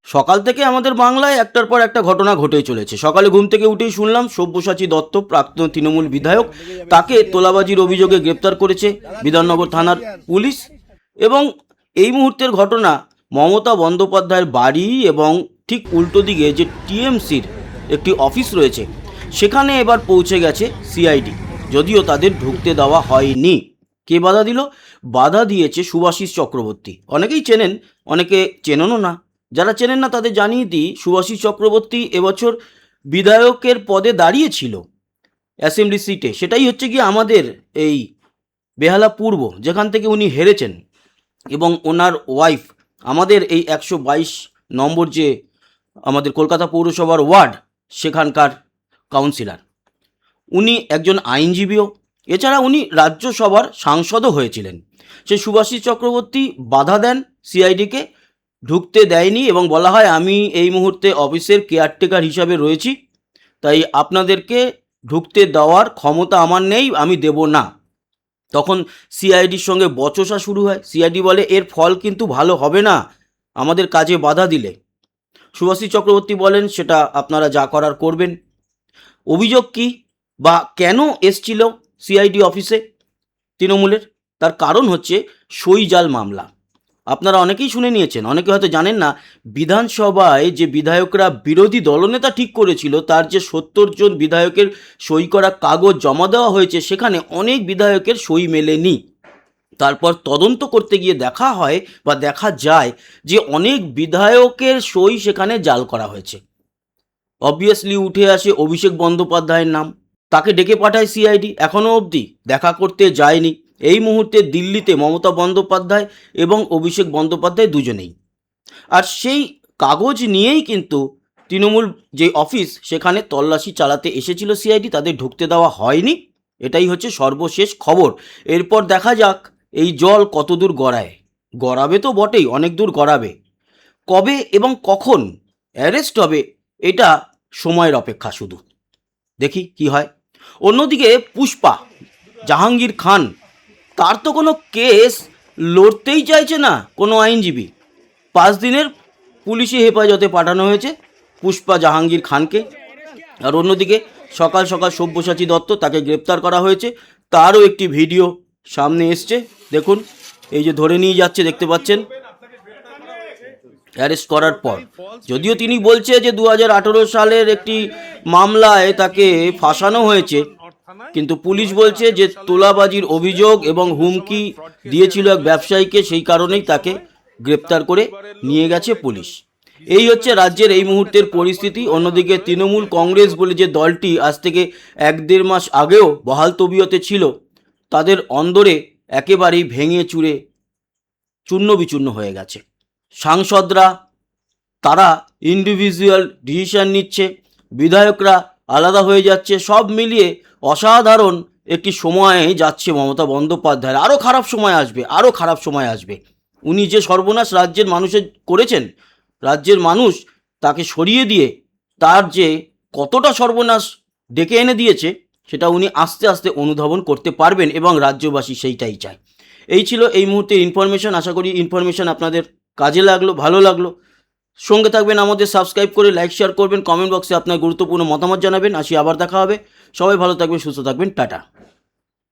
সকাল থেকে আমাদের বাংলায় একটার পর একটা ঘটনা ঘটেই চলেছে। সকালে ঘুম থেকে উঠেই শুনলাম সব্যসাচী দত্ত, প্রাক্তন তৃণমূল বিধায়ক, তাকে তোলাবাজির অভিযোগে গ্রেপ্তার করেছে বিধাননগর থানার পুলিশ। এবং এই মুহূর্তের ঘটনা, মমতা বন্দ্যোপাধ্যায়ের বাড়ি এবং ঠিক উল্টো দিকে যে টিএমসির একটি অফিস রয়েছে, সেখানে এবার পৌঁছে গেছে সিআইডি। যদিও তাদের ঢুকতে দেওয়া হয়নি। কে বাধা দিল? বাধা দিয়েছে শুভাশিস চক্রবর্তী। অনেকেই চেনেন, অনেকে চেনেনও না। যারা চেনেন না তাদের জানিয়ে দিই, শুভাশিস চক্রবর্তী এবছর বিধায়কের পদে দাঁড়িয়েছিল অ্যাসেম্বলি সিটে। সেটাই হচ্ছে গিয়ে আমাদের এই বেহালা পূর্ব, যেখান থেকে উনি হেরেছেন। এবং ওনার ওয়াইফ আমাদের এই 122 নম্বর যে আমাদের কলকাতা পৌরসভার ওয়ার্ড, সেখানকার কাউন্সিলর। উনি একজন আইনজীবীও, এছাড়া উনি রাজ্যসভার সাংসদও হয়েছিলেন। সেই শুভাশিস চক্রবর্তী বাধা দেন সিআইডিকে, ঢুকতে দেয়নি এবং বলা হয়, আমি এই মুহূর্তে অফিসের কেয়ারটেকার হিসাবে রয়েছি, তাই আপনাদেরকে ঢুকতে দেওয়ার ক্ষমতা আমার নেই, আমি দেব না। তখন সিআইডির সঙ্গে বচসা শুরু হয়। সিআইডি বলে, এর ফল কিন্তু ভালো হবে না আমাদের কাজে বাধা দিলে। শুভাশিস চক্রবর্তী বলেন, সেটা আপনারা যা করার করবেন। অভিযোগ কি বা কেন এসছিল সিআইডি অফিসে তৃণমূলের? তার কারণ হচ্ছে সই জাল মামলা। আপনারা অনেকেই শুনে নিয়েছেন, অনেকে হয়তো জানেন না। বিধানসভায় যে বিধায়করা বিরোধী দলনেতা ঠিক করেছিল, তার যে 70 জন বিধায়কের সই করা কাগজ জমা দেওয়া হয়েছে, সেখানে অনেক বিধায়কের সই মেলেনি। তারপর তদন্ত করতে গিয়ে দেখা হয় বা দেখা যায় যে অনেক বিধায়কের সই সেখানে জাল করা হয়েছে। অবভিয়াসলি উঠে আসে অভিষেক বন্দ্যোপাধ্যায়ের নাম। তাকে ডেকে পাঠায় সিআইডি, এখনও অবধি দেখা করতে যায়নি। এই মুহূর্তে দিল্লিতে মমতা বন্দ্যোপাধ্যায় এবং অভিষেক বন্দ্যোপাধ্যায় দুজনেই। আর সেই কাগজ নিয়েই কিন্তু তৃণমূল যে অফিস, সেখানে তল্লাশি চালাতে এসেছিল সিআইডি, তাদের ঢুকতে দেওয়া হয়নি। এটাই হচ্ছে সর্বশেষ খবর। এরপর দেখা যাক এই জল কত দূর গড়ায়। গড়াবে তো বটেই, অনেক দূর গড়াবে। কবে এবং কখন অ্যারেস্ট হবে, এটা সময়ের অপেক্ষা শুধু। দেখি কি হয়। অন্যদিকে পুষ্পা, জাহাঙ্গীর খান, তার তো কোনো কেস লড়তেই চাইছে না কোনো আইনজীবী। 5 দিনের পুলিশি হেফাজতে পাঠানো হয়েছে পুষ্পা জাহাঙ্গীর খানকে। আর অন্যদিকে সকাল সকাল সব্যসাচী দত্ত, তাকে গ্রেপ্তার করা হয়েছে। তারও একটি ভিডিও সামনে এসছে, দেখুন। এই যে ধরে নিয়ে যাচ্ছে, দেখতে পাচ্ছেন, অ্যারেস্ট করার পর। যদিও তিনি বলছে যে 2018 সালের একটি মামলায় তাকে ফাঁসানো হয়েছে, কিন্তু পুলিশ বলছে যে তোলাবাজির অভিযোগ এবং হুমকি দিয়েছিল এক ব্যবসায়ীকে, সেই কারণেই তাকে গ্রেপ্তার করে নিয়ে গেছে পুলিশ। এই হচ্ছে রাজ্যের এই মুহূর্তের পরিস্থিতি। অন্যদিকে তৃণমূল কংগ্রেস বলে যে দলটি আজ থেকে 1-1.5 মাস আগেও বহাল তবিয়তে ছিল, তাদের অন্দরে একেবারেই ভেঙে চুরে চূর্ণ বিচূর্ণ হয়ে গেছে। সাংসদরা তারা ইন্ডিভিজুয়াল ডিসিশন নিচ্ছে, বিধায়করা আলাদা হয়ে যাচ্ছে। সব মিলিয়ে অসাধারণ একটি সময়ে যাচ্ছে মমতা বন্দ্যোপাধ্যায়ের। আরও খারাপ সময় আসবে, আরও খারাপ সময় আসবে। উনি যে সর্বনাশ রাজ্যের মানুষের করেছেন, রাজ্যের মানুষ তাকে সরিয়ে দিয়ে তার যে কতটা সর্বনাশ ডেকে এনে দিয়েছে, সেটা উনি আস্তে আস্তে অনুধাবন করতে পারবেন এবং রাজ্যবাসী সেইটাই চায়। এই ছিল এই মুহূর্তে ইনফরমেশন। আশা করি ইনফরমেশন আপনাদের কাজে লাগলো, ভালো লাগলো। সঙ্গে থাকবেন, আমাদের সাবস্ক্রাইব করে লাইক শেয়ার করবেন, কমেন্ট বক্সে আপনার গুরুত্বপূর্ণ মতামত জানাবেন। আসি, আবার দেখা হবে। সবাই ভালো থাকবেন, সুস্থ থাকবেন, টাটা।